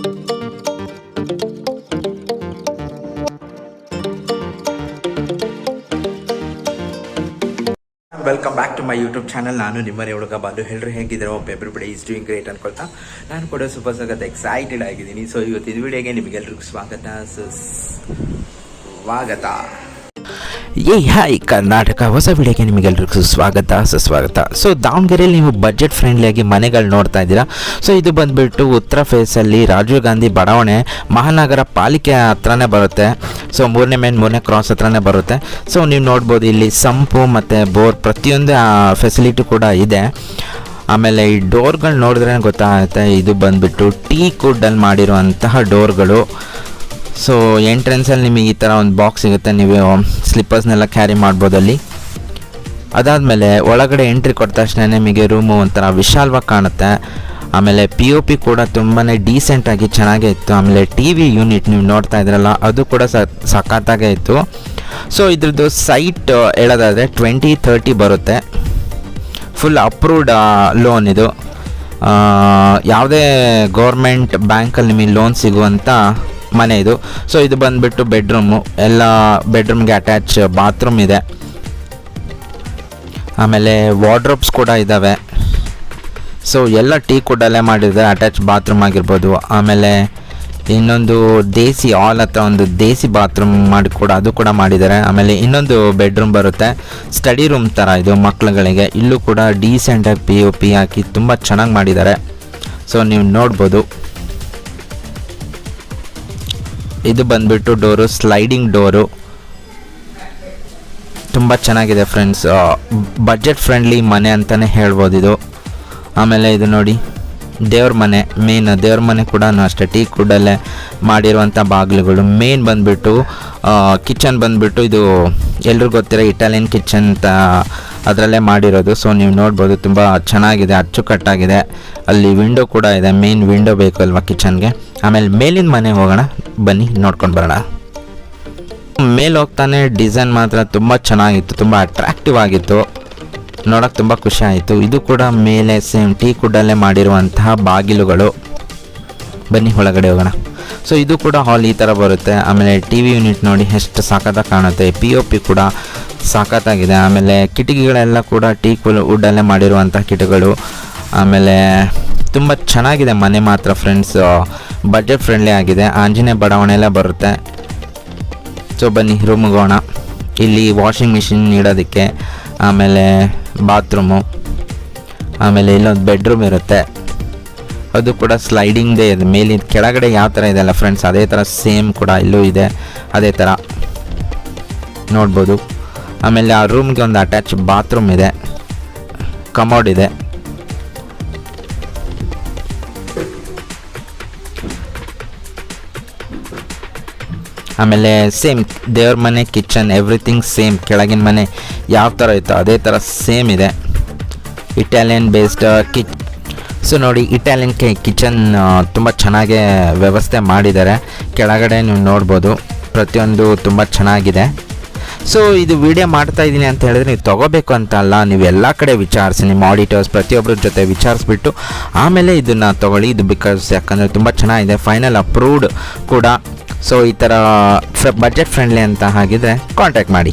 Welcome back to my YouTube channel. ನಾನು ನಿಮ್ಮನೆ ಹುಡುಗ ಬಾಲು. ಎಲ್ಲರೂ ಹೇಗಿದ್ದೀರೋ ಎವ್ರಿಬಡಿ ಈಸ್ ಡೂಯಿಂಗ್ ಗ್ರೇಟ್ ಅನ್ಕೊಳ್ತಾ ನಾನು ಕೂಡ ಸೂಪರ್ ಸಖತ್ ಎಕ್ಸೈಟೆಡ್ ಆಗಿದ್ದೀನಿ. ಸೊ ಇವತ್ತಿನ ವಿಡಿಯೋಗೆ ನಿಮಗೆಲ್ರಿಗೂ ಸ್ವಾಗತ. ಹಾಯ್ ಕರ್ನಾಟಕ, ಹೊಸ ವಿಡಿಯೋಗೆ ನಿಮಗೆಲ್ರಿಗೂ ಸುಸ್ವಾಗತ. ಸೊ ದಾವಣಗೆರೆಯಲ್ಲಿ ನೀವು ಬಜೆಟ್ ಫ್ರೆಂಡ್ಲಿಯಾಗಿ ಮನೆಗಳು ನೋಡ್ತಾ ಇದ್ದೀರಾ. ಸೊ ಇದು ಬಂದುಬಿಟ್ಟು ಉತ್ತರ ಫೇಸಲ್ಲಿ ರಾಜೀವ್ ಗಾಂಧಿ ಬಡಾವಣೆ ಮಹಾನಗರ ಪಾಲಿಕೆ ಹತ್ರನೇ ಬರುತ್ತೆ. ಸೊ 3ನೇ ಮೇನ್ 3ನೇ ಕ್ರಾಸ್ ಹತ್ರನೇ ಬರುತ್ತೆ. ಸೊ ನೀವು ನೋಡ್ಬೋದು ಇಲ್ಲಿ ಸಂಪು ಮತ್ತು ಬೋರ್ ಪ್ರತಿಯೊಂದು ಫೆಸಿಲಿಟಿ ಕೂಡ ಇದೆ. ಆಮೇಲೆ ಈ ಡೋರ್ಗಳು ನೋಡಿದ್ರೆ ಗೊತ್ತಾಗುತ್ತೆ, ಇದು ಬಂದುಬಿಟ್ಟು ಟೀ ಕುಡ್ಡಲ್ಲಿ ಮಾಡಿರುವಂತಹ ಡೋರ್ಗಳು. ಸೊ ಎಂಟ್ರೆನ್ಸಲ್ಲಿ ನಿಮಗೆ ಈ ಥರ ಒಂದು ಬಾಕ್ಸ್ ಸಿಗುತ್ತೆ, ನೀವು ಸ್ಲಿಪ್ಪರ್ಸ್ನೆಲ್ಲ ಕ್ಯಾರಿ ಮಾಡ್ಬೋದು ಅಲ್ಲಿ. ಅದಾದಮೇಲೆ ಒಳಗಡೆ ಎಂಟ್ರಿ ಕೊಟ್ಟ ತಕ್ಷಣ ನಿಮಗೆ ರೂಮು ಒಂಥರ ವಿಶಾಲವಾಗಿ ಕಾಣುತ್ತೆ. ಆಮೇಲೆ POP ಕೂಡ ತುಂಬಾ ಡೀಸೆಂಟಾಗಿ ಚೆನ್ನಾಗೇ ಇತ್ತು. ಆಮೇಲೆ TV ಯೂನಿಟ್ ನೀವು ನೋಡ್ತಾ ಇದ್ರಲ್ಲ, ಅದು ಕೂಡ ಸಖತ್ತಾಗೇ ಇತ್ತು. ಸೊ ಇದ್ರದ್ದು ಸೈಟ್ ಹೇಳೋದಾದರೆ 2030 ಬರುತ್ತೆ. ಫುಲ್ ಅಪ್ರೂವ್ಡ್ ಲೋನ್ ಇದು. ಯಾವುದೇ ಗೌರ್ಮೆಂಟ್ ಬ್ಯಾಂಕಲ್ಲಿ ನಿಮಗೆ ಲೋನ್ ಸಿಗುವಂಥ ಮನೆ ಇದು. ಸೊ ಇದು ಬಂದುಬಿಟ್ಟು ಬೆಡ್ರೂಮು, ಎಲ್ಲ ಬೆಡ್ರೂಮ್ಗೆ ಅಟ್ಯಾಚ್ ಬಾತ್ರೂಮ್ ಇದೆ. ಆಮೇಲೆ ವಾರ್ಡ್ರೋಬ್ಸ್ ಕೂಡ ಇದ್ದಾವೆ. ಸೊ ಎಲ್ಲ ಟೀ ಕುಡ್ಡಲ್ಲೇ ಮಾಡಿದ್ದಾರೆ, ಅಟ್ಯಾಚ್ ಬಾತ್ರೂಮ್ ಆಗಿರ್ಬೋದು. ಆಮೇಲೆ ಇನ್ನೊಂದು ದೇಸಿ ಹಾಲ್ ಹತ್ರ ಒಂದು ದೇಸಿ ಬಾತ್ರೂಮ್ ಮಾಡಿ ಕೂಡ ಅದು ಕೂಡ ಮಾಡಿದ್ದಾರೆ. ಆಮೇಲೆ ಇನ್ನೊಂದು ಬೆಡ್ರೂಮ್ ಬರುತ್ತೆ, ಸ್ಟಡಿ ರೂಮ್ ಥರ ಇದು ಮಕ್ಳುಗಳಿಗೆ. ಇಲ್ಲೂ ಕೂಡ ಡೀಸೆಂಟಾಗಿ POP ಹಾಕಿ ತುಂಬ ಚೆನ್ನಾಗಿ ಮಾಡಿದ್ದಾರೆ. ಸೊ ನೀವು ನೋಡ್ಬೋದು, ಇದು ಬಂದುಬಿಟ್ಟು ಡೋರು ಸ್ಲೈಡಿಂಗ್ ಡೋರು, ತುಂಬ ಚೆನ್ನಾಗಿದೆ ಫ್ರೆಂಡ್ಸ್. ಬಜೆಟ್ ಫ್ರೆಂಡ್ಲಿ ಮನೆ ಅಂತಲೇ ಹೇಳ್ಬೋದು ಇದು. ಆಮೇಲೆ ಇದು ನೋಡಿ ದೇವ್ರ ಮನೆ, ಮೇನ್ ದೇವ್ರ ಮನೆ ಕೂಡ ಅಷ್ಟೇ ಟೀ ಕುಡ್ಡಲ್ಲೇ ಮಾಡಿರುವಂಥ ಬಾಗಿಲುಗಳು. ಮೇನ್ ಬಂದುಬಿಟ್ಟು ಕಿಚನ್ ಬಂದುಬಿಟ್ಟು ಇದು ಎಲ್ರಿಗೂ ಗೊತ್ತಿರೋ ಇಟಾಲಿಯನ್ ಕಿಚನ್ ಅಂತ ಅದರಲ್ಲೇ ಮಾಡಿರೋದು. ಸೊ ನೀವು ನೋಡ್ಬೋದು ತುಂಬ ಚೆನ್ನಾಗಿದೆ, ಅಚ್ಚುಕಟ್ಟಾಗಿದೆ. ಅಲ್ಲಿ ವಿಂಡೋ ಕೂಡ ಇದೆ, ಮೇನ್ ವಿಂಡೋ ಬೇಕು ಅಲ್ವಾ ಕಿಚನ್ಗೆ. ಆಮೇಲೆ ಮೇಲಿನ ಮನೆ ಹೋಗೋಣ ಬನ್ನಿ, ನೋಡ್ಕೊಂಡು ಬರೋಣ. ಮೇಲೆ ಹೋಗ್ತಾನೆ ಡಿಸೈನ್ ಮಾತ್ರ ತುಂಬ ಚೆನ್ನಾಗಿತ್ತು, ತುಂಬ ಅಟ್ರಾಕ್ಟಿವ್ ಆಗಿತ್ತು, ನೋಡೋಕೆ ತುಂಬ ಖುಷಿ ಆಯಿತು. ಇದು ಕೂಡ ಮೇಲೆ ಸೇಮ್ ಟೀ ಕುಡ್ಡಲ್ಲೇ ಮಾಡಿರುವಂತಹ ಬಾಗಿಲುಗಳು. ಬನ್ನಿ ಒಳಗಡೆ ಹೋಗೋಣ. ಸೊ ಇದು ಕೂಡ ಹಾಲ್ ಈ ಥರ ಬರುತ್ತೆ. ಆಮೇಲೆ TV ಯೂನಿಟ್ ನೋಡಿ ಎಷ್ಟು ಸಖತ್ತಾಗಿ ಕಾಣುತ್ತೆ, POP ಕೂಡ ಸಖತ್ತಾಗಿದೆ. ಆಮೇಲೆ ಕಿಟಕಿಗಳೆಲ್ಲ ಕೂಡ ಟೀ ವುಡ್ಡಲ್ಲೇ ಮಾಡಿರುವಂಥ ಕಿಟಕಿಗಳು. ಆಮೇಲೆ ತುಂಬ ಚೆನ್ನಾಗಿದೆ ಮನೆ ಮಾತ್ರ ಫ್ರೆಂಡ್ಸ್, ಬಜೆಟ್ ಫ್ರೆಂಡ್ಲಿ ಆಗಿದೆ. ಆಂಜನೇಯ ಬಡಾವಣೆಯಲ್ಲೇ ಬರುತ್ತೆ. ಸೊ ಬನ್ನಿ ರೂಮಿಗೆ ಹೋಗೋಣ. ಇಲ್ಲಿ ವಾಷಿಂಗ್ ಮಿಷಿನ್ ಇಡೋದಕ್ಕೆ, ಆಮೇಲೆ ಬಾತ್ರೂಮು, ಆಮೇಲೆ ಇಲ್ಲೊಂದು ಬೆಡ್ರೂಮ್ ಇರುತ್ತೆ, ಅದು ಕೂಡ ಸ್ಲೈಡಿಂಗ್ದೇ ಇದೆ. ಮೇಲಿನ ಕೆಳಗಡೆ ಯಾವ ಥರ ಇದೆ ಅಲ್ಲ ಫ್ರೆಂಡ್ಸ್, ಅದೇ ಥರ ಸೇಮ್ ಕೂಡ ಇಲ್ಲೂ ಇದೆ, ಅದೇ ಥರ ನೋಡ್ಬೋದು. ಆಮೇಲೆ ಆ ರೂಮ್ಗೆ ಒಂದು ಅಟ್ಯಾಚ್ ಬಾತ್ರೂಮ್ ಇದೆ, ಕಮೋಡ್ ಇದೆ. ಆಮೇಲೆ ಸೇಮ್ ದೇವ್ರ ಮನೆ, ಕಿಚನ್, ಎವ್ರಿಥಿಂಗ್ ಸೇಮ್. ಕೆಳಗಿನ ಮನೆ ಯಾವ ಥರ ಇತ್ತು ಅದೇ ಥರ ಸೇಮ್ ಇದೆ. ಇಟಾಲಿಯನ್ ಬೇಸ್ಡ್ ಸೊ ನೋಡಿ ಇಟಾಲಿಯನ್ ಕಿಚನ್ ತುಂಬ ಚೆನ್ನಾಗೇ ವ್ಯವಸ್ಥೆ ಮಾಡಿದ್ದಾರೆ. ಕೆಳಗಡೆ ನೀವು ನೋಡ್ಬೋದು, ಪ್ರತಿಯೊಂದು ತುಂಬ ಚೆನ್ನಾಗಿದೆ. ಸೊ ಇದು ವಿಡಿಯೋ ಮಾಡ್ತಾ ಇದ್ದೀನಿ ಅಂತ ಹೇಳಿದ್ರೆ ನೀವು ತೊಗೋಬೇಕು ಅಂತ ಅಲ್ಲ, ನೀವು ಎಲ್ಲ ಕಡೆ ವಿಚಾರಿಸಿ, ನಿಮ್ಮ ಆಡಿಟರ್ಸ್ ಪ್ರತಿಯೊಬ್ಬರ ಜೊತೆ ವಿಚಾರಿಸ್ಬಿಟ್ಟು ಆಮೇಲೆ ಇದನ್ನು ತೊಗೊಳ್ಳಿ. ಇದು ಯಾಕಂದರೆ ತುಂಬ ಚೆನ್ನಾಗಿದೆ, ಫೈನಲ್ ಅಪ್ರೂವ್ಡ್ ಕೂಡ. ಸೊ ಈ ಥರ ಬಜೆಟ್ ಫ್ರೆಂಡ್ಲಿ ಅಂತ ಆಗಿದ್ರೆ ಕಾಂಟ್ಯಾಕ್ಟ್ ಮಾಡಿ.